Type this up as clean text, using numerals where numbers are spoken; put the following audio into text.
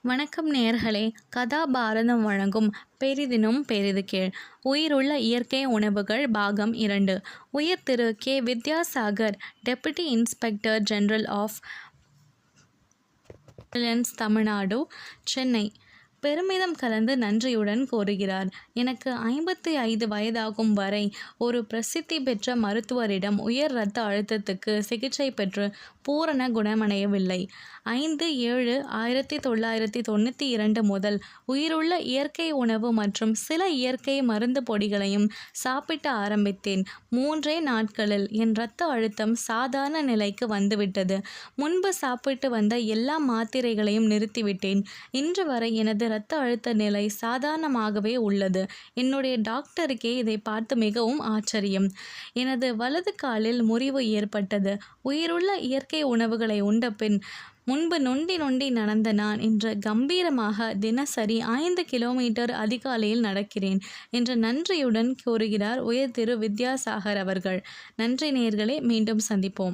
வணக்கம் நேயர்களே. கதாபாரதம் வழங்கும் பெரிதினும் பெரிது கேள். உயிருள்ள இயற்கை உணவுகள் பாகம் 2. உயர் திரு K. Vidyasagar, deputy inspector general of vigilance, Tamil Nadu, Chennai, பெருமிதம் கலந்து நன்றியுடன் கோருகிறார். எனக்கு 55 வயதாகும் வரை ஒரு பிரசித்தி பெற்ற மருத்துவரிடம் உயர் இரத்த அழுத்தத்துக்கு சிகிச்சை பெற்று பூரண குணமடையவில்லை. 5/7/1992 முதல் உயிருள்ள இயற்கை உணவு மற்றும் சில இயற்கை மருந்து பொடிகளையும் சாப்பிட ஆரம்பித்தேன். 3 நாட்களில் என் இரத்த அழுத்தம் சாதாரண நிலைக்கு வந்துவிட்டது. முன்பு சாப்பிட்டு வந்த எல்லா மாத்திரைகளையும் நிறுத்திவிட்டேன். இன்று வரை எனது இரத்த அழுத்த நிலை சாதாரணமாகவே உள்ளது. என்னுடைய டாக்டருக்கே இதை பார்த்து மிகவும் ஆச்சரியம். எனது வலது காலில் முறிவு ஏற்பட்டது. உயிருள்ள இயற்கை உணவுகளை உண்ட பின் முன்பு நொண்டி நொண்டி நடந்த நான் இன்று கம்பீரமாக தினசரி 5 கிலோமீட்டர் அதிகாலையில் நடக்கிறேன் என்று நன்றியுடன் கூறுகிறார் உயர் திரு வித்யாசாகர் அவர்கள். நன்றி நேயர்களே. மீண்டும் சந்திப்போம்.